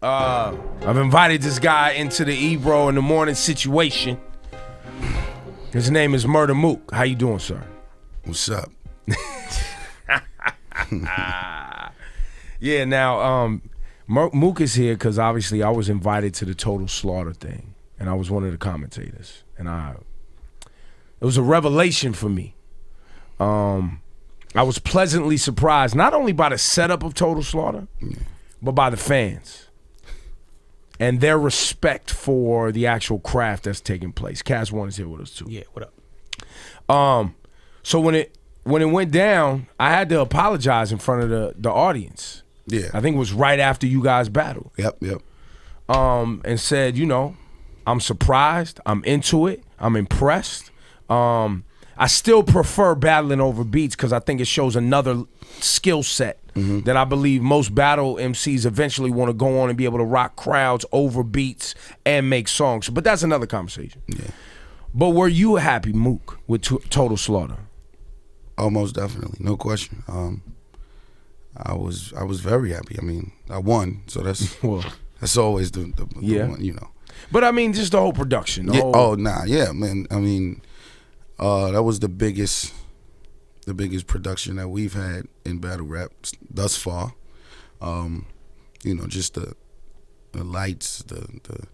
I've invited this guy into the Ebro in the morning situation. His name is Murda Mook. How you doing, sir? What's up? Yeah, now Mook is here because obviously I was invited to the Total Slaughter thing, and I was one of the commentators, and it was a revelation for me. I was pleasantly surprised not only by the setup of Total Slaughter, but by the fans and their respect for the actual craft that's taking place. Cass One is here with us too. Yeah, what up? So when it went down, I had to apologize in front of the audience. Yeah. I think it was right after you guys battled. Yep. And said, I'm surprised, I'm into it, I'm impressed. I still prefer battling over beats because I think it shows another skill set that I believe most battle MCs eventually want to go on and be able to rock crowds over beats and make songs. But that's another conversation. Yeah. But were you happy, Mook, with Total Slaughter? Almost definitely, no question. I was very happy. I mean, I won, so that's that's always the one, But I mean, just the whole production. Man. I mean, that was the biggest production that we've had in battle rap thus far. Just the lights, the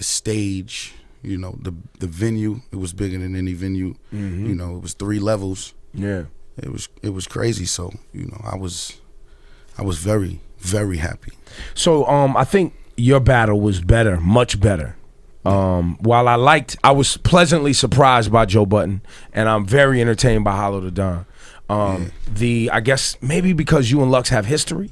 stage, the venue. It was bigger than any venue. It was 3 levels. Yeah, it was crazy. So I was very, very happy. So I think your battle was better, much better. While I was pleasantly surprised by Joe Budden, and I'm very entertained by Hollow the Don. I guess maybe because you and Lux have history.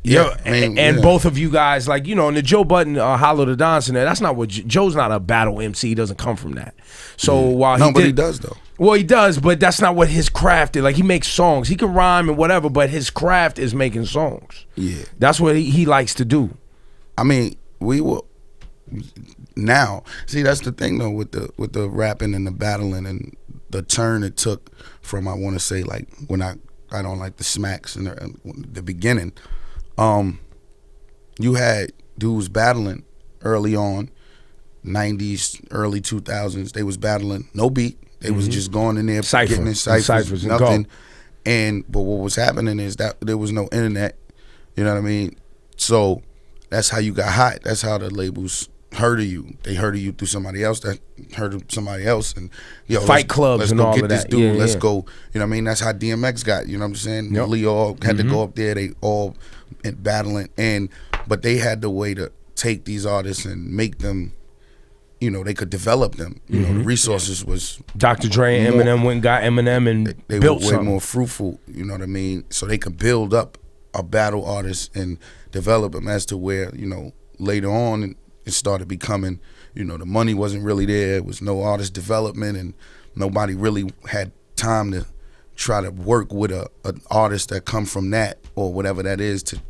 Yeah, and both of you guys, in the Joe Budden, Hollow the Don scenario, that's not what Joe's not a battle MC. He doesn't come from that. So while he does though. Well, he does, but that's not what his craft is. Like, he makes songs. He can rhyme and whatever, but his craft is making songs. Yeah, that's what he likes to do. I mean, we will. Now, see, that's the thing though with the rapping and the battling and the turn it took from, I want to say, like when I don't like the smacks in the beginning. You had dudes battling early on, 90s, early 2000s. They was battling no beat. They was just going in there, getting in ciphers, nothing. But what was happening is that there was no internet. You know what I mean? So that's how you got hot. That's how the labels heard of you. They heard of you through somebody else that heard of somebody else, and fight clubs and all of that. Let's go get this dude. Let's go. You know what I mean? That's how DMX got. You know what I'm saying? Yep. Leo had to go up there. They all battling, but they had the way to take these artists and make them. They could develop them. The resources was Dr. Dre and Eminem went and got Eminem and they built were way something more fruitful. You know what I mean? So they could build up a battle artist and develop them as to where later on it started becoming. The money wasn't really there. It was no artist development, and nobody really had time to try to work with an artist that come from that or whatever that is to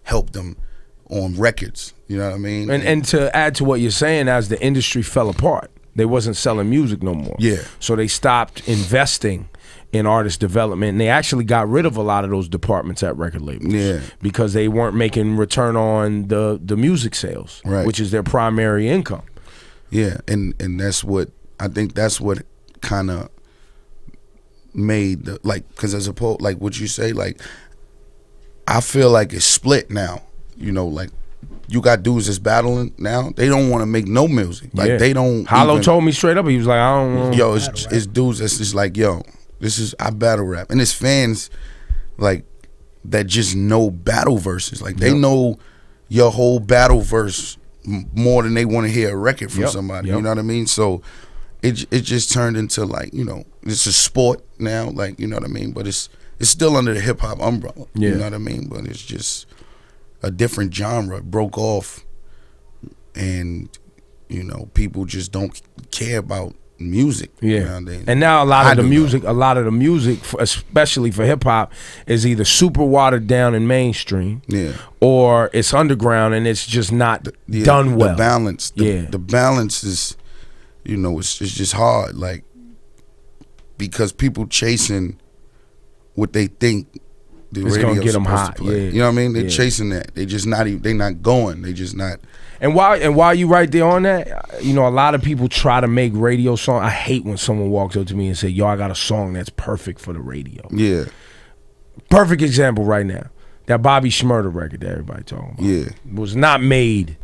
help them on records. You know what I mean? And to add to what you're saying, as the industry fell apart, they wasn't selling music no more. Yeah. So they stopped investing in artist development, and they actually got rid of a lot of those departments at record labels. Yeah. Because they weren't making return on the music sales, right, which is their primary income. Yeah, and that's what I think. That's what kind of made because as opposed what you say, I feel like it's split now. You got dudes that's battling now. They don't want to make no music. They don't. Hollow told me straight up. He was like, I don't know. Yo, it's dudes that's just like, yo, I battle rap, and it's fans that just know battle verses. They know your whole battle verse more than they want to hear a record from somebody. You know what I mean? So it just turned into it's a sport now. You know what I mean? But it's still under the hip hop umbrella. Yeah. You know what I mean? But it's just a different genre. It broke off, and people just don't care about music. Yeah. Nowadays. And now a lot of the music, especially for hip hop, is either super watered down and mainstream, or it's underground and it's just not done well. The balance, the balance is, it's just hard, because people chasing what they think the It's gonna radio's get them supposed hot. to play. Yeah. You know what I mean? They're Yeah. chasing that. They just not. They not going. They just not. And while you right there on that, you know, a lot of people try to make radio songs. I hate when someone walks up to me and say, "Yo, I got a song that's perfect for the radio." Yeah. Perfect example right now. That Bobby Shmurda record that everybody talking about. Yeah. Was not made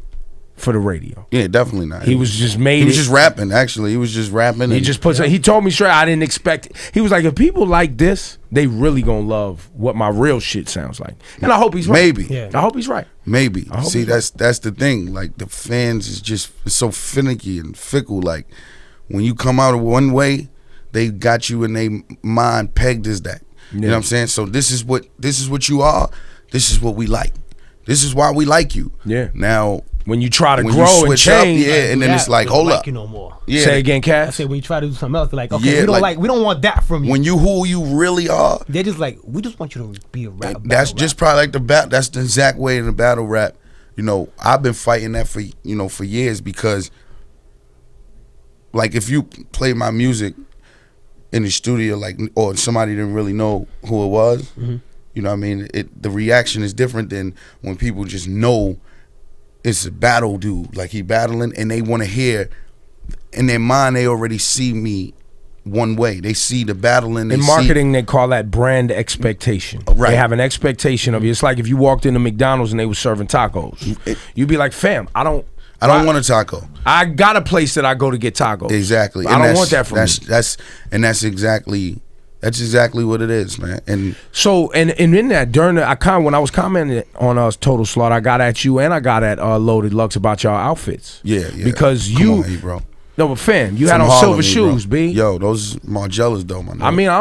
for the radio. Yeah. Definitely not. He was just made. He was just rapping. Actually, he was just rapping. He and, just put. He told me straight. I didn't expect it. He was like, if people like this, they really gonna love what my real shit sounds like. And I hope he's right. Maybe. Yeah. I hope he's right. Maybe. I hope See, he's that's the thing. Like the fans is just so finicky and fickle. Like when you come out of one way, they got you in their mind pegged as that. You know what I'm saying? So this is what you are. This is what we like. This is why we like you. Yeah. Now When you try to when grow you and switch change, up, yeah, and then it's like, we don't hold like up. you no more. Yeah. say again, I Cass. said when you try to do something else, they're like, okay, Yeah, we don't like- we don't want that from you. When you who you really are, They're just like, we just want you to be a rap. that's just probably like that's the exact way in the battle rap. You know, I've been fighting that for years because, like, if you play my music in the studio, like, or somebody didn't really know who it was, you know what I mean? The reaction is different than when people just know it's a battle dude, like he battling, and they want to hear, in their mind, they already see me one way. They see the battling. In marketing, they call that brand expectation. Right. They have an expectation of you. It's like if you walked into McDonald's and they were serving tacos. You'd be like, fam, I don't want a taco. I got a place that I go to get tacos. Exactly. I don't want that from you. That's exactly what it is, man. And So and in that during the, when I was commenting on Total Slaughter, I got at you and I got at Loaded Lux about y'all outfits. yeah. Because Come you, on, hey, bro. no, but fam, you had From on Harlem, silver bro. shoes, B. Yo, those Margellas though, man. I mean, I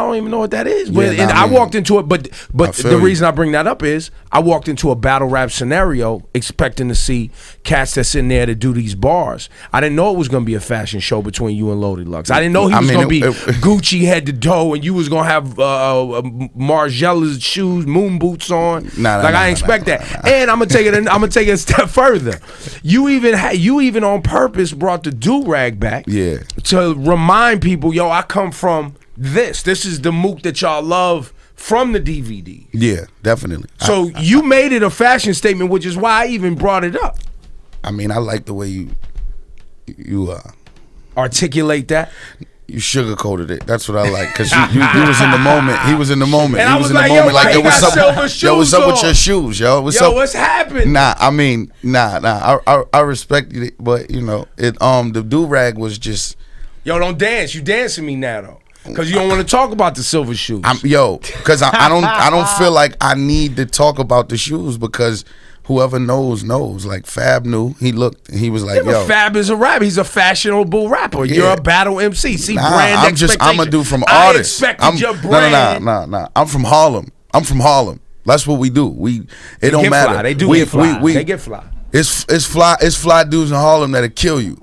don't even know what that is. But Yeah, and nah, I man. walked into it, but feel the you. reason I bring that up is I walked into a battle rap scenario expecting to see cats that's in there to do these bars. I didn't know it was gonna be a fashion show between you and Loaded Lux. I didn't know he was gonna be Gucci head to toe and you was gonna have Margiela's shoes, moon boots on. Nah, I didn't expect that. And I'm gonna take it a step further. You even on purpose brought the do-rag back. Yeah. To remind people, yo, I come from this. This is the Mook that y'all love from the DVD. Yeah, definitely. So you made it a fashion statement, which is why I even brought it up. I mean, I like the way you Articulate that. you sugarcoated it. That's what I like, because you was in the moment. He was in the moment. And He I was was in the like, yo, moment. why Like, he yo, what's got silver up? Yo, what's shoes up with on? your shoes, yo? What's Yo, up? what's happening? Nah, I mean, nah. I respect it, but you know, the do rag was just. Yo, don't dance. You dancing me now though, because you don't want to talk about the silver shoes. Because I don't feel like I need to talk about the shoes, because whoever knows. Like Fab knew. He looked and he was like, Yeah, but yo. Fab is a rapper. He's a fashionable rapper. You're Yeah. a battle MC. See, Nah, brand expectation. I'm a dude from I artists. expected your brand. No. I'm from Harlem. That's what we do. It They don't get matter. Fly. They do we, get fly. We, They get fly. It's fly dudes in Harlem that'll kill you.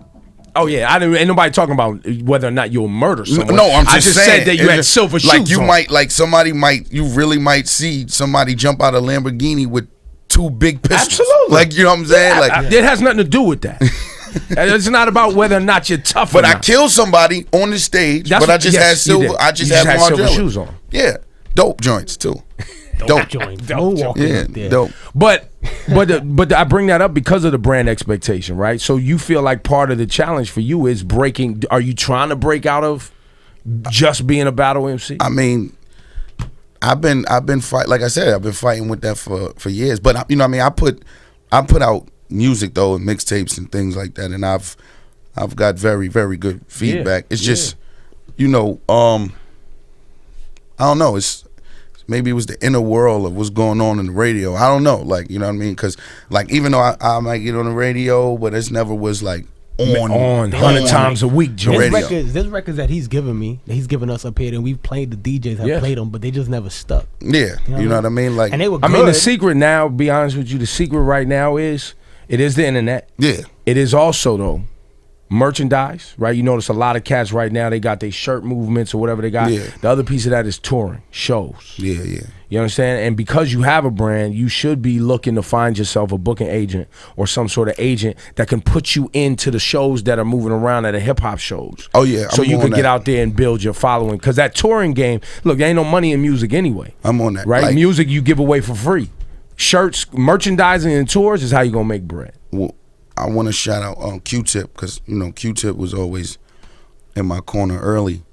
Oh yeah, ain't nobody talking about whether or not you'll murder someone. No, I'm just I just saying, said that you it's had just silver shoes like you on. might, like you really might see somebody jump out of Lamborghini with 2 big pistols. Absolutely. Like, you know what I'm saying? It has nothing to do with that. It's not about whether or not you're tough. But or I not. killed somebody on the stage, That's but I what- just yes, had you silver. did. I just You had just had silver Margiela. shoes on. Yeah, dope joints too. Dope joint. Moonwalking Yeah, up there. dope. But I bring that up because of the brand expectation, right? So you feel like part of the challenge for you is breaking. Are you trying to break out of just being a battle MC? I mean, I've been fight. Like I said, I've been fighting with that for years. But you know, what I mean, I put out music though, and mixtapes and things like that, and I've got very, very good feedback. It's just, you know, I don't know. Maybe it was the inner world of what's going on in the radio. I don't know, like, you know what I mean? Because, like, even though I might get on the radio, but it never was like on 100 times a week, Joe. Radio. There's records that he's given me, that he's given us up here, and we've played. The DJs have played them, but they just never stuck. Yeah, you know what I mean? Like, And they were I good. mean, the secret now, be honest with you, the secret right now is it is the internet. yeah, It is also though merchandise, right? You notice a lot of cats right now, they got their shirt movements or whatever they got. Yeah. The other piece of that is touring, shows. Yeah, yeah. You understand? And because you have a brand, you should be looking to find yourself a booking agent or some sort of agent that can put you into the shows that are moving around at the hip hop shows. Oh, yeah. So you can that. get out there and build your following. Because that touring game, look, there ain't no money in music anyway. I'm on that. Right? Like, Music you give away for free. Shirts, merchandising, and tours is how you gonna make bread. well, I want to shout out Q-Tip because, you know, Q-Tip was always in my corner early,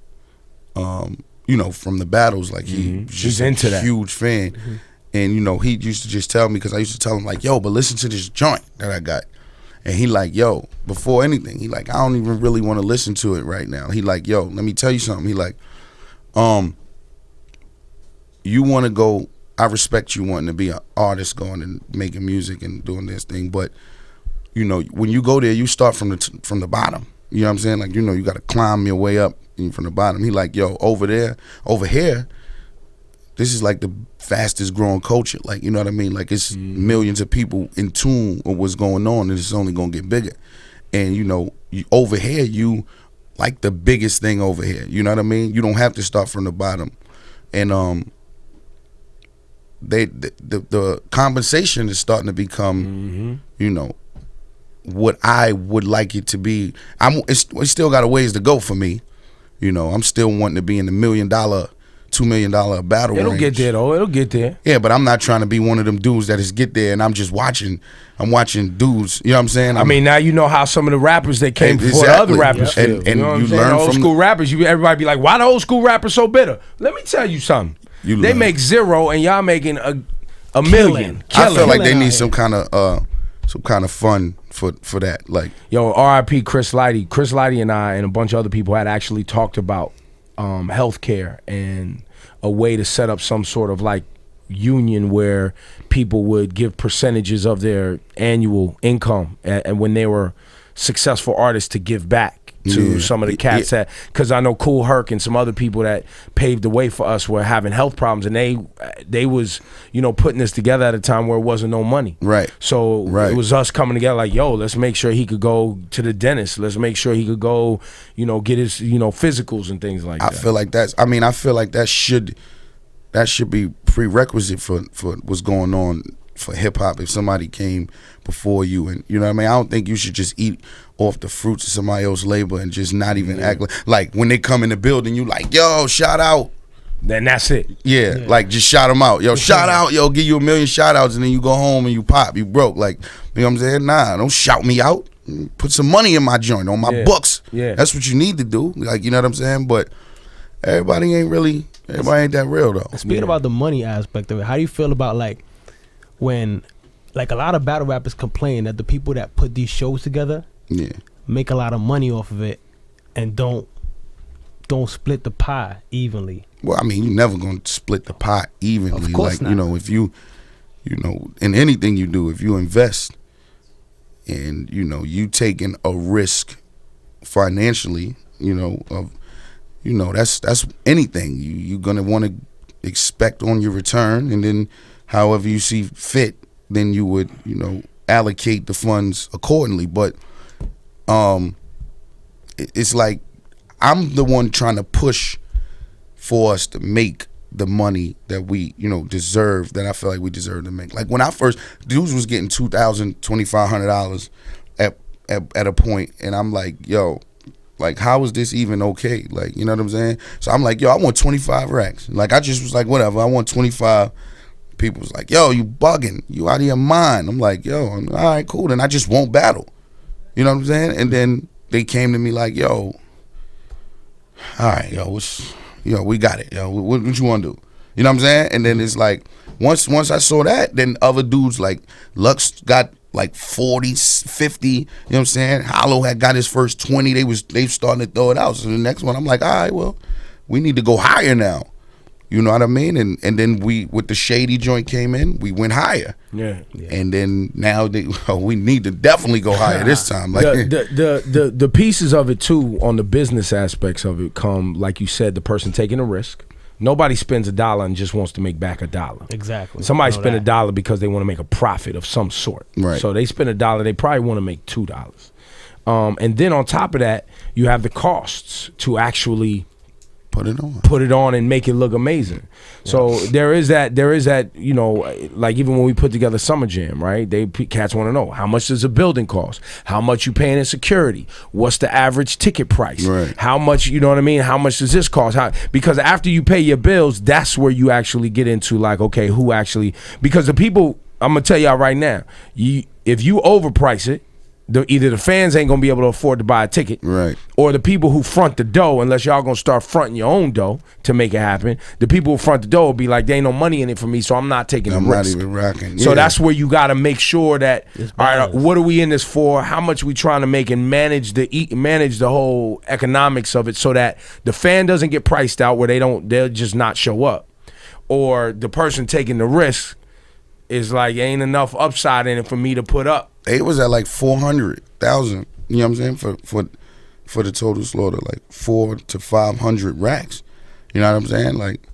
you know, from the battles. Like, he's just into that. huge fan. And, you know, he used to just tell me, because I used to tell him, like, yo, but listen to this joint that I got. And he like, yo, before anything, he like, I don't even really want to listen to it right now. He like, yo, let me tell you something. He like, you want to go, I respect you wanting to be an artist, going and making music and doing this thing, but you know, when you go there, you start from the bottom. You know what I'm saying? Like, you know, you got to climb your way up from the bottom. He like, yo, over here, this is like the fastest growing culture. Like, you know what I mean? Like, it's millions of people in tune with what's going on, and it's only gonna get bigger. And you know, over here, you like the biggest thing over here. You know what I mean? You don't have to start from the bottom. And the compensation is starting to become, you know, what I would like it to be. It's still got a ways to go for me. You know, I'm still wanting to be in the $1 million, $2 million battle It'll range. get there though. It'll get there. Yeah, but I'm not trying to be one of them dudes that is get there and I'm just watching. I'm watching dudes. You know what I'm saying? I mean, now you know how some of the rappers that came before the other rappers feel. And you know what I'm you saying? learn The old from school rappers. Everybody be like, why the old school rappers so bitter? Let me tell you something. They learn. make zero and y'all making a million. I feel like they Killing need out some kind of fun for that. Like, Yo, R.I.P. Chris Lighty. Chris Lighty and I and a bunch of other people had actually talked about healthcare and a way to set up some sort of like union where people would give percentages of their annual income and when they were successful artists to give back to some of the cats that, because I know Kool Herc and some other people that paved the way for us were having health problems, and they was, you know, putting this together at a time where it wasn't no money. Right. So it was us coming together like, yo, let's make sure he could go to the dentist. Let's make sure he could go, you know, get his, you know, physicals and things like that. I feel like that should be prerequisite for what's going on for hip hop. If somebody came before you, and you know what I mean, I don't think you should just eat off the fruits of somebody else's labor and just not even act like when they come in the building, you like, yo, shout out. Then that's it. Yeah, like just shout them out. Yo, shout out. Yo, give you a million shout outs, and then you go home and you pop. You broke. Like, you know what I'm saying? Nah, don't shout me out. Put some money in my joint, on my books. Yeah. That's what you need to do. Like, you know what I'm saying? But everybody ain't that real, though. Speaking about the money aspect of it, how do you feel about like when like a lot of battle rappers complain that the people that put these shows together make a lot of money off of it and don't split the pie evenly? Well, I mean, you're never gonna split the pot evenly. Of course like, not. you know, if you know, in anything you do, if you invest and, you know, you taking a risk financially, you know, that's anything. You're gonna want to expect on your return, and then however you see fit, then you would, you know, allocate the funds accordingly. But it's like I'm the one trying to push for us to make the money that we, you know, deserve, that I feel like we deserve to make. Like when I first, dudes was getting $2,000, $2,500 at a point, and I'm like, yo, like, how is this even okay? Like, you know what I'm saying? So I'm like, yo, I want 25 racks. Like, I just was like, whatever, I want 25. People was like, yo, you bugging, you out of your mind. I'm like, yo, all right, cool, then I just won't battle. You know what I'm saying? And then they came to me like, yo, all right, yo, we got it, yo, what you want to do? You know what I'm saying? And then it's like, once I saw that, then other dudes like Lux got like 40, 50, you know what I'm saying? Hollow had got his first 20, they starting to throw it out. So the next one, I'm like, all right, well, we need to go higher now. You know what I mean? And then we, with the Shady joint came in, we went higher. Yeah. And then now we need to definitely go higher this time. Like the pieces of it too, on the business aspects of it, come, like you said, the person taking a risk. Nobody spends $1 and just wants to make back $1. Exactly. Somebody spend $1 because they want to make a profit of some sort. Right. So they spend $1, they probably want to make $2. And then on top of that, you have the costs to actually put it on and make it look amazing. So there is that, you know, like even when we put together Summer Jam, right? Cats want to know, how much does a building cost? How much you paying in security? What's the average ticket price? Right. How much, you know what I mean? How much does this cost? Because after you pay your bills, that's where you actually get into like, okay, who actually, because the people, I'm gonna tell y'all right now, if you overprice it, either the fans ain't gonna be able to afford to buy a ticket, right? Or the people who front the dough, unless y'all gonna start fronting your own dough to make it happen, the people who front the dough will be like, there ain't no money in it for me, so I'm not taking the risk. I'm not even rocking. So that's where you gotta make sure that, all right, what are we in this for? How much we trying to make, and manage the whole economics of it, so that the fan doesn't get priced out where they'll just not show up, or the person taking the risk is like, ain't enough upside in it for me to put up. It was at like 400,000. You know what I'm saying, for the Total Slaughter, like 400 to 500 racks. You know what I'm saying? Like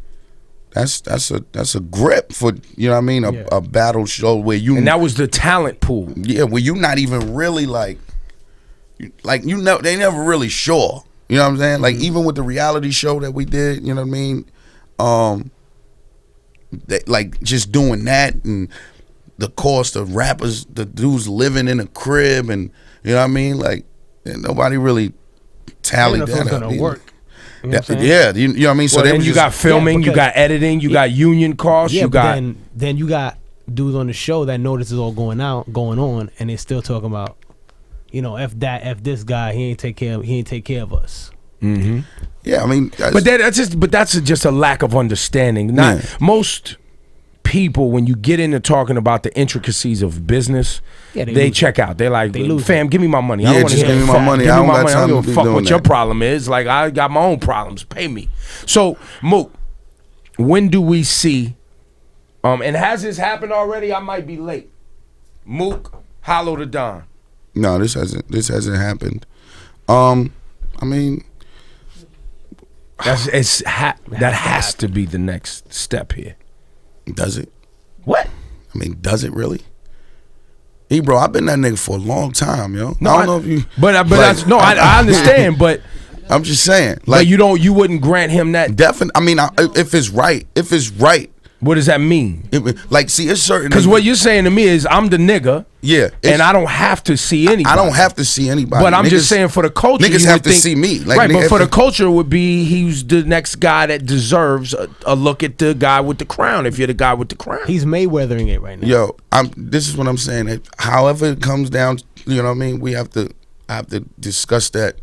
that's a grip for, you know what I mean, a battle show where you, and that was the talent pool. Yeah, where you not even really like you know, they never really sure. You know what I'm saying? Like even with the reality show that we did, you know what I mean? Like just doing that, and the cost of rappers, the dudes living in a crib, and you know what I mean, like nobody really tallied that up. Gonna work. You know you know what I mean. So then you got filming, you got editing, you got union costs, you got. Then you got dudes on the show that know this is all going on, and they still talking about, you know, f this guy, he ain't take care of us. Mm-hmm. Yeah, I mean, but that's just a lack of understanding. Most people, when you get into talking about the intricacies of business, they check out. They're like, fam, give me my money. I don't want to give me my money. I don't got time to give a fuck what your problem is. Like, I got my own problems. Pay me. So, Mook, when do we see? And has this happened already? I might be late. Mook, Hollow the Don. No, this hasn't happened. I mean, that has to be the next step here. Does it? What? I mean, does it really? Ebro, I've been that nigga for a long time, yo. No, I don't know if you. But I understand. But I'm just saying, like, you wouldn't grant him that. Definitely. I mean, if it's right. What does that mean? Like, see, it's certain. Because what you're saying to me is, I'm the nigga. Yeah. And I don't have to see anybody. I don't have to see anybody. But I'm just saying, for the culture, niggas have to see me. Like, right, but for the culture, it would be he's the next guy that deserves a look at the guy with the crown. If you're the guy with the crown, he's Mayweathering it right now. Yo, this is what I'm saying. However it comes down, you know what I mean. We have to discuss that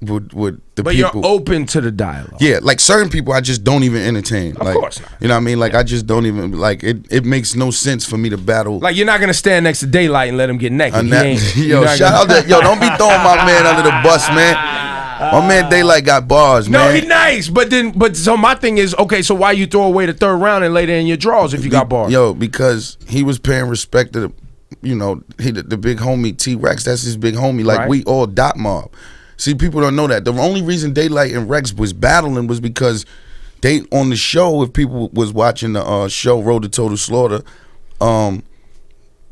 with the but people. You're open to the dialogue. Yeah, like certain people I just don't even entertain. Of course not. You know what I mean? Like I just don't even, like, it makes no sense for me to battle. Like, you're not gonna stand next to Daylight and let him get naked. Yo, shout out to don't be throwing my man under the bus, man. My man Daylight got bars, man. No, he nice, but so my thing is, okay, so why you throw away the third round and lay there in your drawers if you got bars? Yo, because he was paying respect to the big homie T-Rex. That's his big homie. Like, right. We all dot mob. See, people don't know that. The only reason Daylight and Rex was battling was because they, on the show, if people was watching the show Road to Total Slaughter,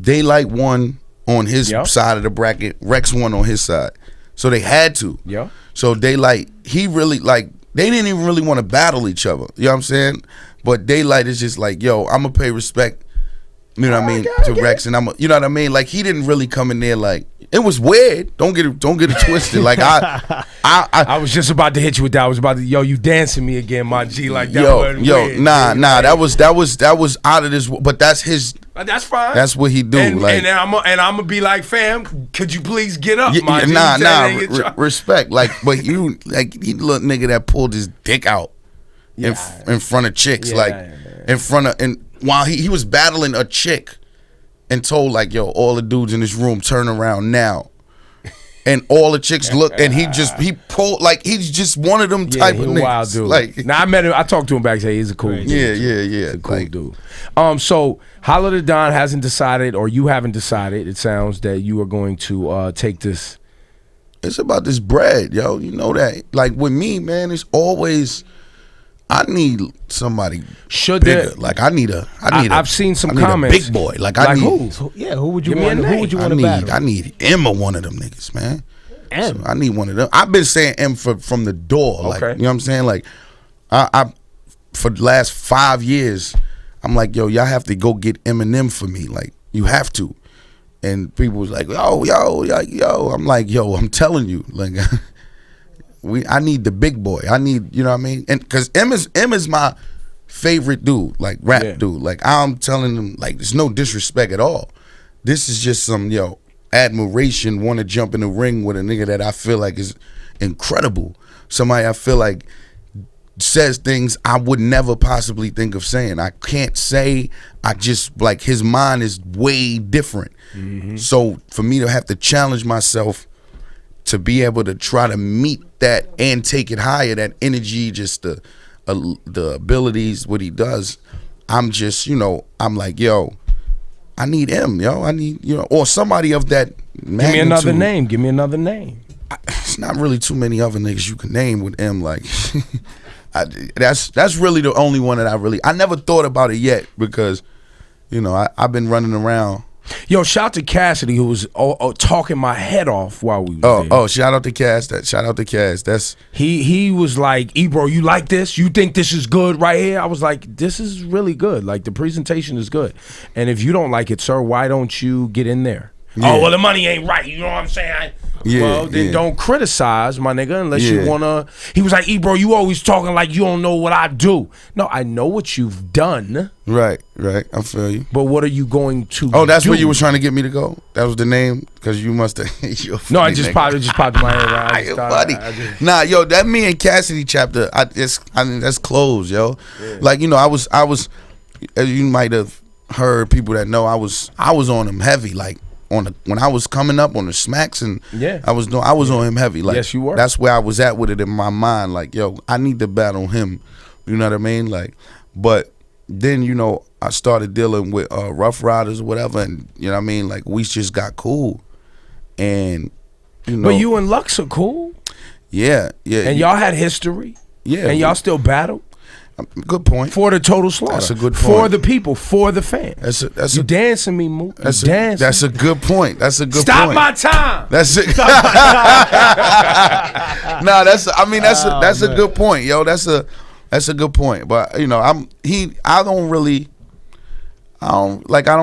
Daylight won on his side of the bracket, Rex won on his side. So they had to. Yeah. So Daylight, he really, like, they didn't even really want to battle each other. You know what I'm saying? But Daylight is just like, yo, I'm going to pay respect, you know what I mean, to Rex. And you know what I mean? Like, he didn't really come in there like, it was weird. Don't get it twisted. Like I was just about to hit you with that. I was about to, you dancing me again, my G. Like that. Weird, nah. That was out of this. But that's his. That's fine. That's what he do. And I'm gonna be like, fam, could you please get up, my G? Nah. Respect. Like, but you little nigga that pulled his dick out in front of chicks, in front of, and while he was battling a chick. And told, like, yo, all the dudes in this room turn around now, and all the chicks look, and he pulled, like, he's just one of them type of niggas. Wild dude. Like, now I met him. I talked to him backstage. He's a cool dude. Yeah. He's a cool dude. So Hollow the Don hasn't decided, or you haven't decided. It sounds that you are going to take this. It's about this bread, yo. You know that. Like, with me, man, it's always. I need somebody bigger. Like I've seen some comments. Big boy. Like I need. Who? Who would you want? Who would you want to battle? I need Emma, one of them niggas, man. M. So I need one of them. I've been saying M from the door. Like, Okay. you know what I'm saying? Like, I for the last 5 years, I'm like, yo, y'all have to go get Eminem for me. Like, you have to. And people was like, yo. I'm like, yo, I'm telling you, like, I need the big boy. I need, you know what I mean? And because M is my favorite dude, like rap dude. Like, I'm telling them, like, there's no disrespect at all. This is just some admiration. Want to jump in the ring with a nigga that I feel like is incredible. Somebody I feel like says things I would never possibly think of saying. I can't say. I just, like, his mind is way different. Mm-hmm. So for me to have to challenge myself to be able to try to meet that and take it higher, that energy, just the abilities, what he does, I'm just, I'm like, yo, I need him, I need, or somebody of that magnitude. Give me another name. It's not really too many other niggas you can name with M. Like, that's really the only one that I never thought about it yet because, I've been running around. Yo, shout out to Cassidy who was talking my head off while we were there. Oh, shout out to Cass. Shout out to Cass. That's he was like, Ebro, you like this? You think this is good right here? I was like, this is really good. Like, the presentation is good. And if you don't like it, sir, why don't you get in there? Yeah. Oh, well, the money ain't right. You know what I'm saying? Well, then don't criticize, my nigga, unless you wanna. He was like, Ebro, you always talking like you don't know what I do. No, I know what you've done. Right. I feel you. But what are you going to Oh, that's where you was trying to get me to go? That was the name? Because you must have. No, it just popped in my head. Right? Nah, yo, that me and Cassidy chapter, I mean, that's closed, yo. Yeah. Like, I was, as you might have heard, people that know, I was on him heavy, like, when I was coming up on the smacks, and I was on him heavy. Like, yes, you were. That's where I was at with it in my mind. Like, yo, I need to battle him. You know what I mean? Like, but then I started dealing with Rough Riders or whatever, and you know what I mean. Like, we just got cool, and But you and Lux are cool. Yeah. And y'all had history. Yeah. And y'all still battle. Good point. For the total slaughter. That's a good point. For the people, for the fans. That's you dancing me, Mook. That's a good point. That's a good Stop point. my time. That's it. Nah, that's a good point, yo. That's a good point. But I don't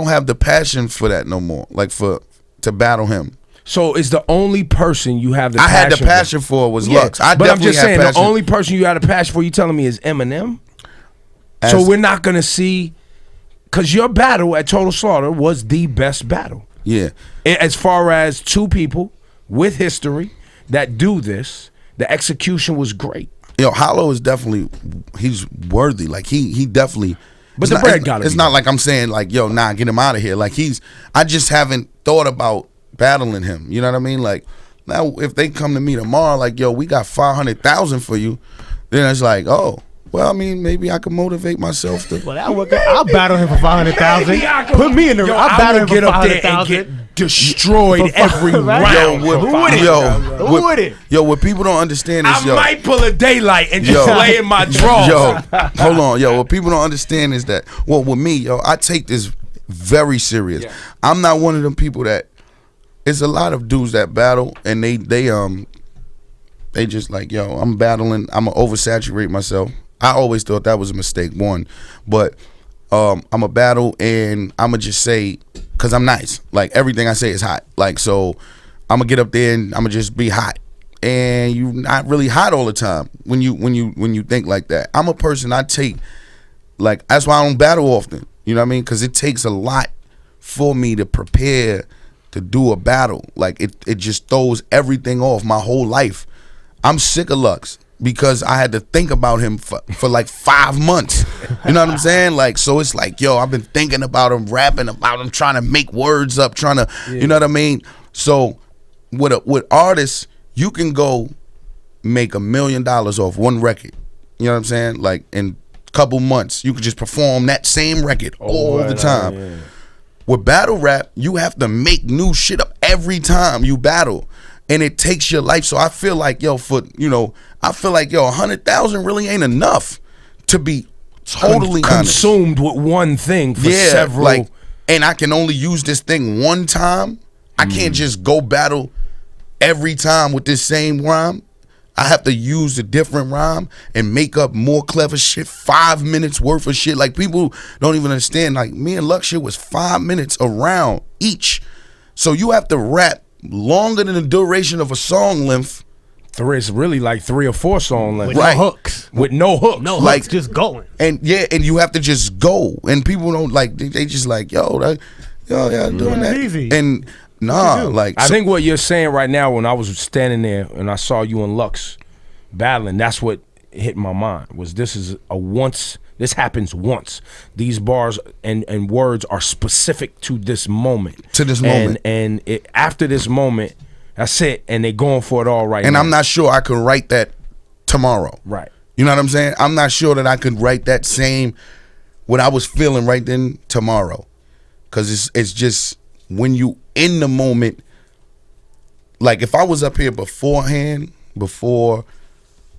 have the passion for that no more. Like, to battle him. So is the only person you have the I passion had the passion for was Lux. But I'm just saying, the only person you had a passion for, you telling me, is Eminem? So we're not going to see, because your battle at Total Slaughter was the best battle. Yeah. As far as two people with history that do this, the execution was great. Yo, Hollow is definitely, he's worthy. Like, he definitely. But the bread got it. It's not like I'm saying, like, yo, get him out of here. Like, I just haven't thought about battling him. You know what I mean? Like, now if they come to me tomorrow, like, yo, we got 500,000 for you, then it's like, oh, well, I mean, maybe I can motivate myself to. Well, I'll battle him for 500,000. Put me in the. I'll battle him for 500,000. Get destroyed every round. Who would it? Yo, what people don't understand is, I might pull a daylight and just lay in my drawers. Yo, hold on, yo. What people don't understand is that, well, with me, yo, I take this very serious. Yeah. I'm not one of them people that. It's a lot of dudes that battle and they just like, yo, I'm battling. I'm gonna oversaturate myself. I always thought that was a mistake, one, but I'm a battle and I'm gonna just say, cause I'm nice. Like, everything I say is hot. Like, so I'm gonna get up there and I'm gonna just be hot. And you're not really hot all the time when you think like that. I'm a person, I take, like, that's why I don't battle often. You know what I mean? Cause it takes a lot for me to prepare to do a battle. Like, it just throws everything off my whole life. I'm sick of Lux because I had to think about him for like 5 months. You know what I'm saying? Like, so it's like, yo, I've been thinking about him, rapping about him, trying to make words up, trying to, you know what I mean? So with artists, you can go make $1 million off one record. You know what I'm saying? Like, in a couple months, you could just perform that same record all the time. Yeah. With battle rap, you have to make new shit up every time you battle, and it takes your life. So I feel like, yo, 100,000 really ain't enough to be totally consumed with one thing for several. Like, and I can only use this thing one time. I can't just go battle every time with this same rhyme. I have to use a different rhyme and make up more clever shit, 5 minutes worth of shit. Like, people don't even understand. Like, me and Lux shit was 5 minutes around each. So you have to rap longer than the duration of a song length. It's really like 3 or 4 song lengths. With Right. no hooks. With no hooks. No Like- hooks, just going. And yeah, and you have to just go. And people don't like, they just like, yo, doing that. Easy. And nah, like, I so- think what you're saying right now, when I was standing there and I saw you and Lux battling, that's what hit my mind. Was this happens once. These bars and words are specific to this moment. To this moment. And after this moment, that's it. And they going for it all right and now. I'm not sure I could write that tomorrow. Right. You know what I'm saying? I'm not sure that I could write that same, what I was feeling right then tomorrow. Because it's just, when you in the moment, like if I was up here beforehand,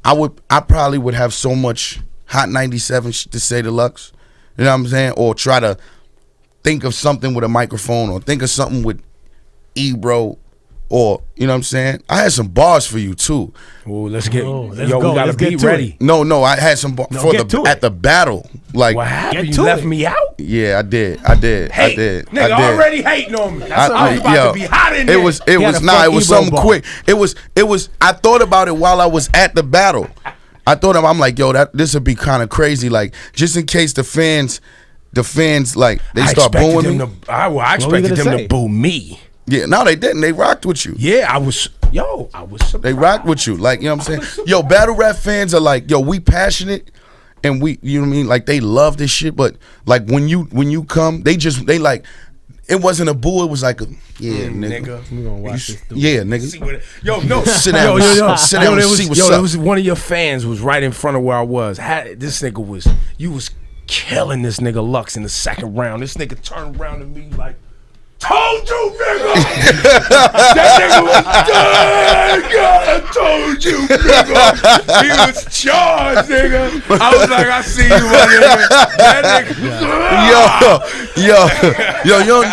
I probably would have so much Hot 97 shit to say to Lux. You know what I'm saying? Or try to think of something with a microphone, or think of something with Ebro, or, you know what I'm saying? I had some bars for you too. Well, let's get let's we go. gotta Let's get be to ready. it. No, I had some bars get to at it. the battle. Like, What happened? Get You to left it. me out? yeah, I did. Hey, I did. nigga, already hating on me. That's I was about to be hot in there. It was had a fuck Ebro something bar. quick. It was I thought about it while I was at the battle. I'm like, yo, this would be kind of crazy, like, just in case the fans like, they I start expected booing me. them to, I were you expected gonna them say? to boo me. Yeah, no, they didn't. They rocked with you. Yeah, I was surprised. They rocked with you. Like, you know what I'm saying? Yo, battle rap fans are like, yo, we passionate, and we, you know what I mean? Like, they love this shit, but like when you come, they like, it wasn't a boo, it was like a, yeah, nigga. We gonna watch this. Dude. Yeah, nigga. See what yo, no, Sit down, sit down and see what's there up. was one of your fans was right in front of where I was. This nigga you was killing this nigga Lux in the second round. This nigga turned around to me like, told you, nigga. That nigga was done. God, I told you, nigga. He was charged, nigga. I was like, I see you, my nigga. That nigga.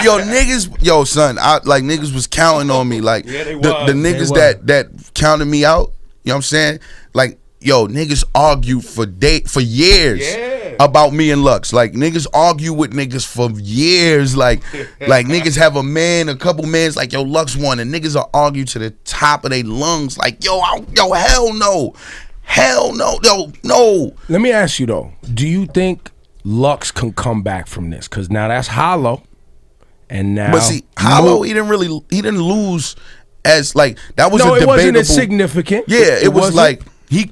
Yo, niggas, yo, son, like, niggas was counting on me, like, Yeah, they the was. niggas They that counted me out. You know what I'm saying? Like, yo, niggas argued for years. Yeah. About me and Lux. Like, niggas argue with niggas for years. Like niggas have a couple mans, like, yo, Lux won, and niggas are argue to the top of their lungs, like, yo, hell no. Hell no. Yo, no. Let me ask you though, do you think Lux can come back from this? Because now that's Hollow, and now But see, Hollow, he didn't lose as, like, that was no, a it debatable. wasn't insignificant. Yeah, it was wasn't.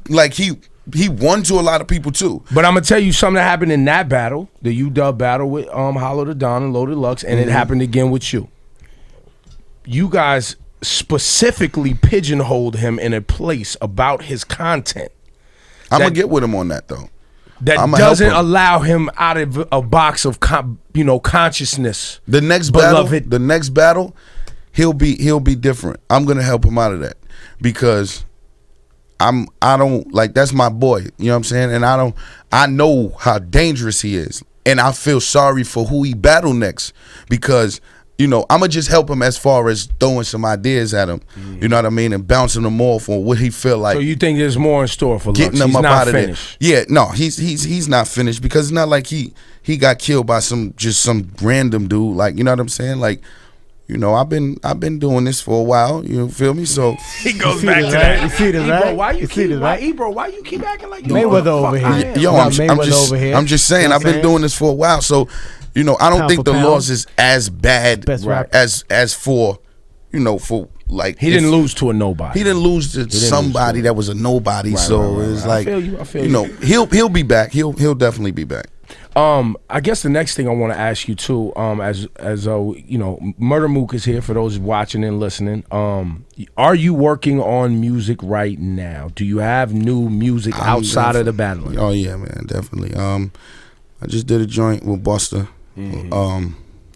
like he won to a lot of people too. But I'm gonna tell you something that happened in that battle, the UW battle with Hollow the Don and Loaded Lux, and it happened again with you. You guys specifically pigeonholed him in a place about his content I'm gonna get with him on that though. that I'ma help doesn't him. allow him out of a box of consciousness. The next battle, he'll be different. I'm gonna help him out of that because I don't like, that's my boy. You know what I'm saying? And I know how dangerous he is, and I feel sorry for who he battle next because, you know, I'm gonna just help him as far as throwing some ideas at him. You know what I mean, and bouncing him off on what he feel like. So you think there's more in store for Lux? Getting him He's up not out of finished. there. Yeah, no, he's not finished because it's not like he got killed by some random dude. Like, you know what I'm saying? Like, you know, I've been doing this for a while. You feel me? So He goes see back this, to right? that. You see this, Ebro, right? why you You see keep this, right? Ebro, why you keep acting like you Mayweather know over the fuck here. I am? yo, Got I'm Mayweather just over here. I'm just saying, You know I've what I'm been doing this for a while. So, you know, I don't Pound think for the pound. loss is as bad Best rapper. as for, you know, for like, He didn't lose to a nobody. He didn't lose to somebody that was a nobody. So it's I like, feel you, I feel you know, he'll be back. He'll definitely be back. I guess the next thing I want to ask you too, as you know, Murda Mook is here for those watching and listening. Are you working on music right now? Do you have new music outside of the battling? Oh yeah, man, definitely. I just did a joint with Busta.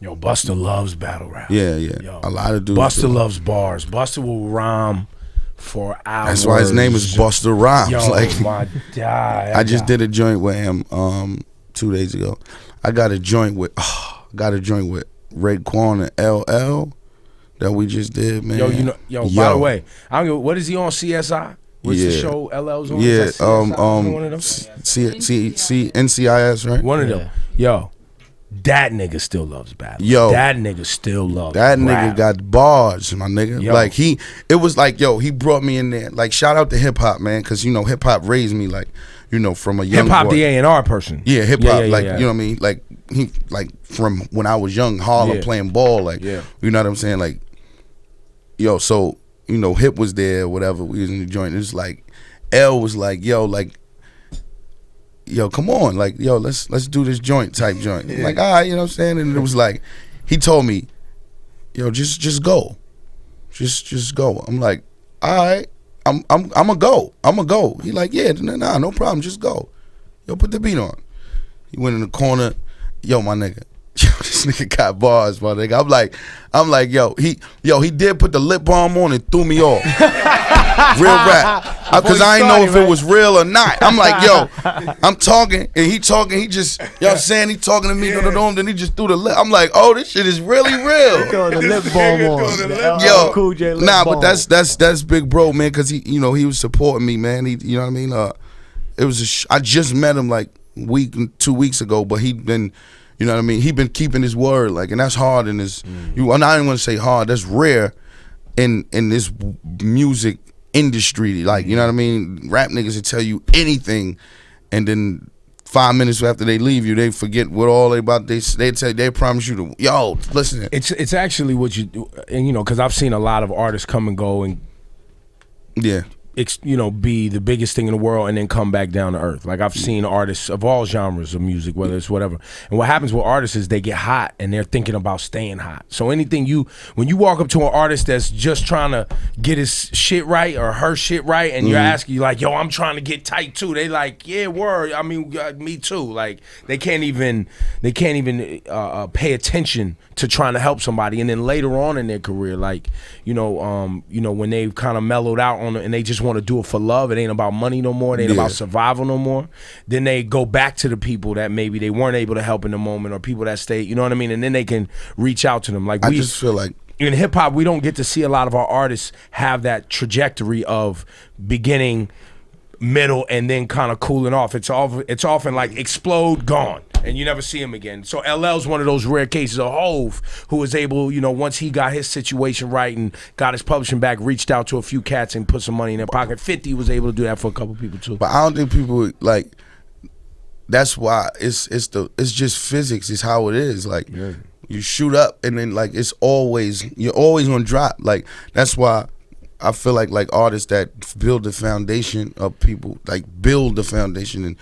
Yo, Busta loves battle rap. Yeah. Yo, A lot of dudes. Busta do. loves bars. Busta will rhyme for hours. That's why his name is Busta Rhymes. Yo, Like, my God. I just did a joint with him 2 days ago. I got a joint with Red Quan and LL that we just did, man. By the way, I don't know, what is he on CSI? What's the show LL's on? Yeah, Is that CSI? One of them? NCIS, right? One of them. Yo, that nigga still loves battle. That nigga still loves that rap. nigga got bars, my nigga. Yo. Like it was like, he brought me in there. Like, shout out to hip hop, man, because hip hop raised me, like, from a young hip hop, boy. the A&R person. Yeah, hip hop, like, yeah. you know what I mean? Like, he, like, from when I was young, Harlem playing ball, like, you know what I'm saying? Like, so, Hip was there, whatever, we was in the joint. It's like, L was like, come on, like, let's do this joint type joint. I'm like, all right, you know what I'm saying? And it was like, he told me, just go. Just go. I'm like, all right, I'ma go. He like, yeah, nah, no problem, just go. Put the beat on. He went in the corner, my nigga. This nigga got bars, my nigga. I'm like, he did put the lip balm on and threw me off. Real rap. Because I ain't know if it was real or not. I'm like, I'm talking and he talking. He just, saying he talking to me, then he just threw the lip. I'm like, oh, this shit is really real. The lip balm on. Cool J lip nah, balm. but that's big bro, man, because he was supporting me, man. He, you know what I mean? It was I just met him like 2 weeks ago, but he'd been, you know what I mean? He been keeping his word, like, and that's hard in this. And I didn't want to say hard. That's rare in this music industry. Like, you know what I mean? Rap niggas will tell you anything, and then 5 minutes after they leave you, they forget what all they about. They promise you to listen. It's actually what you do, and because I've seen a lot of artists come and go and be the biggest thing in the world and then come back down to earth. Like, I've seen artists of all genres of music, whether it's whatever. And what happens with artists is they get hot and they're thinking about staying hot. So when you walk up to an artist that's just trying to get his shit right or her shit right, and you're asking, like, I'm trying to get tight too. They like, yeah, word. I mean, me too. Like, they can't even pay attention to trying to help somebody. And then later on in their career, like, when they've kind of mellowed out on it and they just want to do it for love, it ain't about money no more, it ain't about survival no more, then they go back to the people that maybe they weren't able to help in the moment, or people that stayed, you know what I mean, and then they can reach out to them. Like, I just feel like in hip hop, we don't get to see a lot of our artists have that trajectory of beginning, middle, and then kind of cooling off. It's often like explode, gone, and you never see him again. So LL's one of those rare cases. Of Hove, who was able, once he got his situation right and got his publishing back, reached out to a few cats and put some money in their pocket. 50 was able to do that for a couple people too. But I don't think people like. That's why it's just physics. It's how it is. Like, you shoot up and then, like, you're always gonna drop. Like, that's why I feel like artists that build the foundation of people, like, build the foundation, and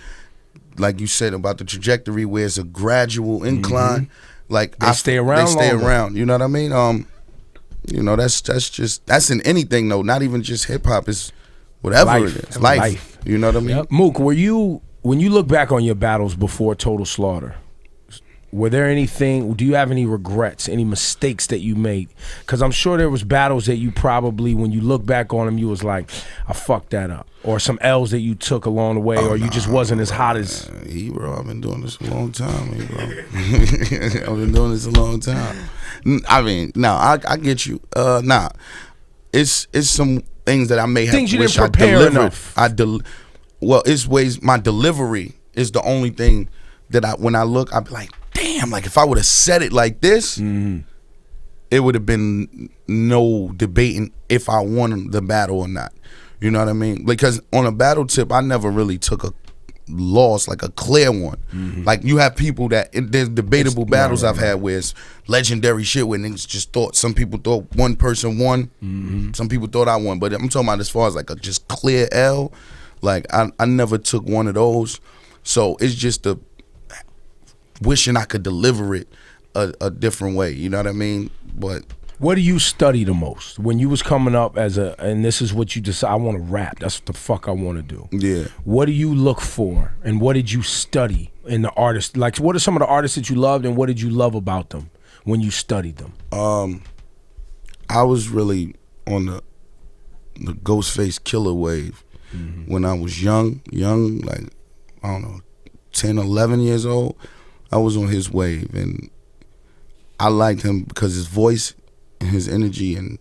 like you said about the trajectory where it's a gradual incline, like, they stay around. You know what I mean? That's in anything though, not even just hip hop. It's whatever it is. Life. You know what I mean? Yep. Mook, when you look back on your battles before Total Slaughter, do you have any regrets, any mistakes that you made? Because I'm sure there was battles that you probably, when you look back on them, you was like, I fucked that up. Or some L's that you took along the way, or you just wasn't as hot as... Bro, I've been doing this a long time, bro. I've been doing this a long time. I mean, I get you. It's some things that I may have things you wished didn't prepare enough. It's ways, my delivery is the only thing that when I look, I'd be like, damn, like, if I would have said it like this, it would have been no debating if I won the battle or not. You know what I mean? Because on a battle tip, I never really took a loss, like a clear one. Like, you have people there's debatable battles I've had where it's legendary shit where niggas just thought, some people thought one person won, some people thought I won. But I'm talking about as far as like a just clear L, like, I never took one of those. So it's just wishing I could deliver it a different way, you know what I mean? But what do you study the most when you was coming up and this is what you decide, I want to rap, that's what the fuck I want to do? Yeah. What do you look for, and what did you study in the artists? Like, what are some of the artists that you loved, and what did you love about them when you studied them? I was really on the Ghostface Killer wave when I was young, like, I don't know, 10, 11 years old. I was on his wave, and I liked him because his voice his energy, and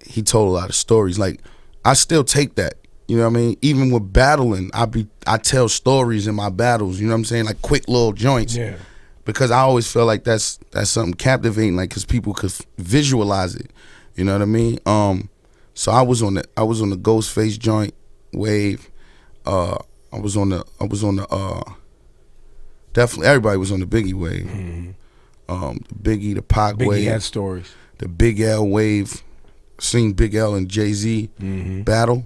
he told a lot of stories. Like, I still take that. You know what I mean? Even with battling, I tell stories in my battles. You know what I'm saying? Like quick little joints. Yeah. Because I always feel like that's something captivating, like, because people could visualize it. You know what I mean? So I was on the Ghostface joint wave. I was on the definitely everybody was on the Biggie wave. The Biggie, the Pac Biggie wave. had stories. The Big L wave. Seen Big L and Jay-Z battle.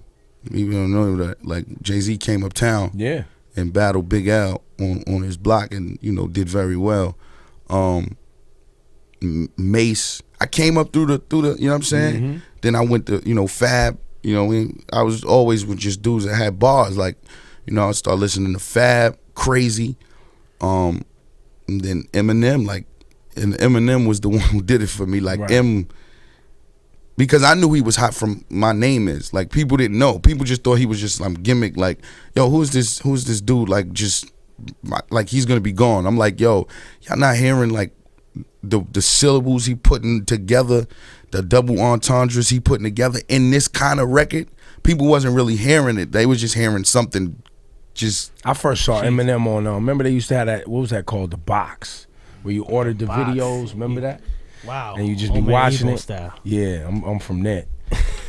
Even don't know that, like, Jay-Z came uptown and battled Big L on his block, and, you know, did very well. Mace, I came up through the you know what I'm saying? Then I went to, you know, Fab. You know, I was always with just dudes that had bars. Like, you know, I started listening to Fab, Crazy, and then Eminem. Like, and Eminem was the one who did it for me. Like, because I knew he was hot from My Name Is. Like, people didn't know. People just thought he was just some gimmick. Like, yo, who's this dude? Like, just like he's gonna be gone. I'm like, yo, y'all not hearing like the syllables he putting together, the double entendres he putting together in this kind of record? People wasn't really hearing it. They was just hearing something. Just I first saw Eminem on. Remember they used to have that. What was that called? The box, where you ordered the videos. Remember that? Wow. And you just be watching it. Style. Yeah, I'm from that.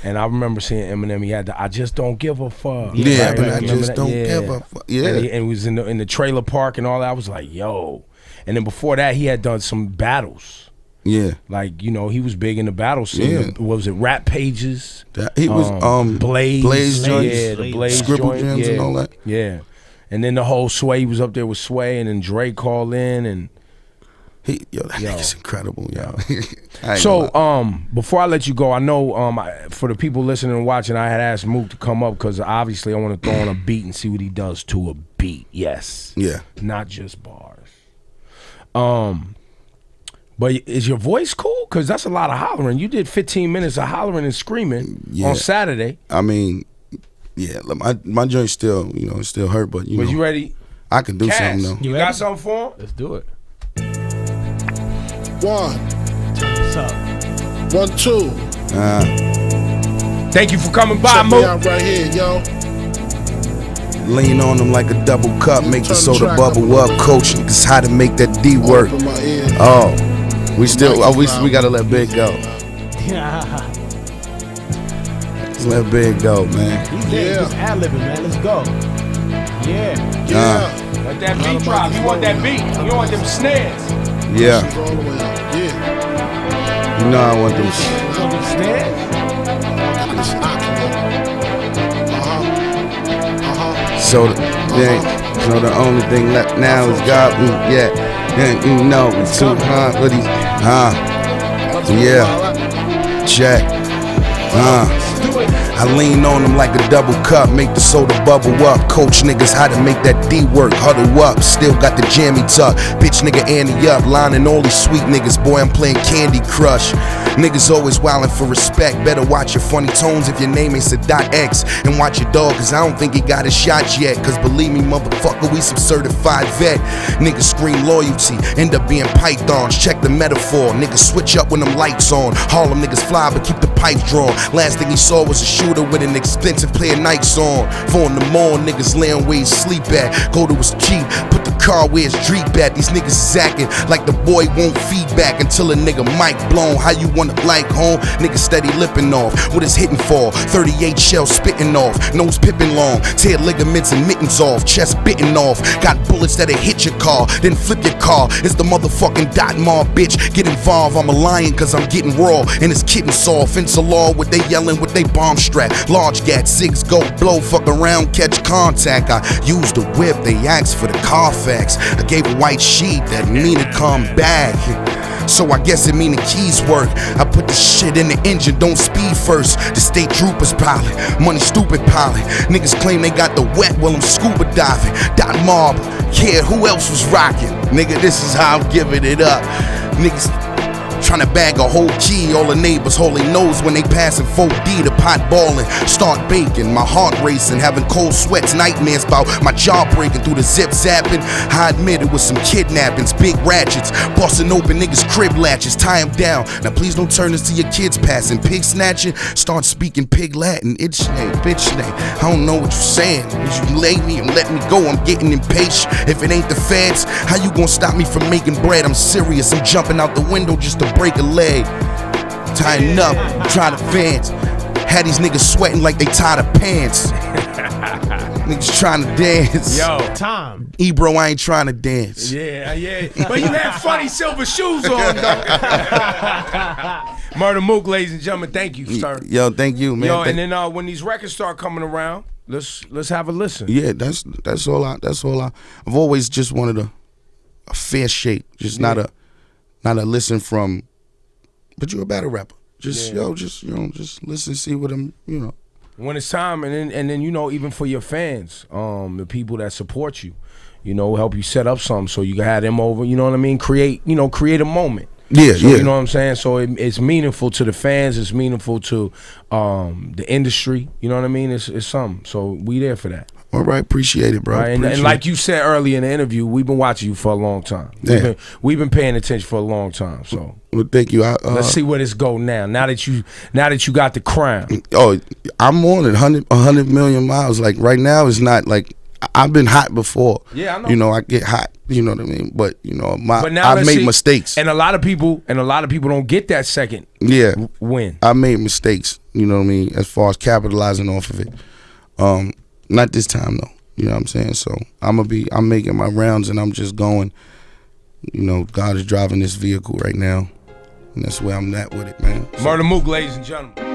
And I remember seeing Eminem. He had the I Just Don't Give a Fuck. yeah, Right? but I Remember just that? don't give a fuck. Yeah, And he was in the trailer park and all that. I was like, yo. And then before that, he had done some battles. yeah. Like, you know, he was big in the battle scene. Yeah. What was it? Rap Pages. He was Blaze joints, yeah, the Blaze Scribble joint, Gems, yeah, and all that. Yeah, and then the whole Sway, he was up there with Sway, and then Dre called in, and That nigga's incredible, yo. Before I let you go, I know for the people listening and watching, I had asked Mook to come up because obviously I want to throw on a beat and see what he does to a beat. Yes, yeah, not just bars. But is your voice cool? Because that's a lot of hollering. You did 15 minutes of hollering and screaming on Saturday. I mean, yeah, my joint still, you know, it still hurt, but you know. You ready? I can do Cass, something though. You got something for him? Let's do it. One, What's up? 1, 2. Thank you for coming by, Check me Mook. out right here, yo. Lean on them like a double cup, make the Turn the soda track bubble up. up. Coach niggas how to make that D work. Open my ear. Oh, we still, we gotta let Big go. Let's let Big go, man. He's there. Just ad-libbing, man. Let's go. Yeah. Yeah. Let that beat drop. You want that beat. You want them snares. Yeah, She's all the way up. Yeah. you know I want them. You want them snares? It's hot, So the only thing left now is God. Yeah, you know it's too hard for these. Yeah, check. I lean on them like a double cup, make the soda bubble up. Coach niggas how to make that D work, huddle up. Still got the jammy tuck, bitch nigga Andy up. Lining all these sweet niggas, boy I'm playing Candy Crush. Niggas always wildin' for respect. Better watch your funny tones if your name ain't Sadat X. And watch your dog, cause I don't think he got his shot yet. Cause believe me motherfucker, we some certified vet. Niggas scream loyalty, end up being pythons. Check the metaphor, niggas switch up when them lights on. Harlem niggas fly but keep the pipes drawn. Last thing he saw was a shooter with an expensive pair of Nikes on. 4 in the morning, niggas laying where he sleep at. Go to his Jeep, put the car where his Jeep at. These niggas is acting like the boy won't feedback until a nigga mic blown. How you wanna like home? Nigga steady lipping off. What is hitting for? 38 shells spitting off. Nose pippin' long. Tear ligaments and mittens off. Chest bitten off. Got bullets that'll hit your car, then flip your car. It's the motherfucking dot mob, bitch. Get involved. I'm a lion cause I'm getting raw. And it's kitten saw. Fence a law with they yelling with they bomb strap. Large gat, 6 go, blow, fuck around, catch contact. I used the whip, they asked for the Carfax. I gave a white sheet that mean to come back. So I guess it mean the keys work. I put the shit in the engine, don't speed first. The state troopers pilot, money stupid pilot. Niggas claim they got the wet while I'm scuba diving. Dot mob, yeah, who else was rocking? Nigga, this is how I'm giving it up. Niggas trying to bag a whole key. All the neighbors holding nose when they passing 4D. The pot balling, start baking, my heart racing, having cold sweats, nightmares about my jaw breaking through the zip zapping. I admit it was some kidnappings, big ratchets, busting open niggas' crib latches, tie them down. Now please don't turn this to your kids passing. Pig snatching, start speaking pig Latin. It's name, bitch name. I don't know what you're saying. Would you lay me and let me go? I'm getting impatient. If it ain't the feds, how you gonna stop me from making bread? I'm serious. I'm jumping out the window just to break a leg. Tying up, try to fence. Had these niggas sweating like they tied of pants. Niggas trying to dance. Yo, Time. Ebro, I ain't trying to dance. yeah. But you had funny silver shoes on, though. Murda Mook, ladies and gentlemen, thank you, sir. Yo, thank you, man. Yo, and then when these records start coming around, let's have a listen. Yeah, that's all I've always just wanted a fair shake, just not a listen from. But you're a battle rapper. Just listen, see what I'm, When it's time, and then even for your fans, the people that support you, help you set up something so you can have them over. You know what I mean? Create a moment. Yeah, so, yeah. You know what I'm saying? So it's meaningful to the fans. It's meaningful to the industry. You know what I mean? It's something. So we there for that. All right, appreciate it, bro. Right? And like you said earlier in the interview, we've been watching you for a long time. Yeah. We've been paying attention for a long time. So well, thank you. let's see where this go now. Now that you got the crown. Oh, I'm on it. 100 million miles. Like right now, it's not like I've been hot before. Yeah, I know. I get hot. You know what I mean? But But now I made mistakes. And a lot of people don't get that second win. I made mistakes. You know what I mean? As far as capitalizing off of it. Not this time though. You know what I'm saying? So I'm making my rounds and I'm just going. God is driving this vehicle right now, and that's where I'm at with it, man. Murda Mook, ladies and gentlemen.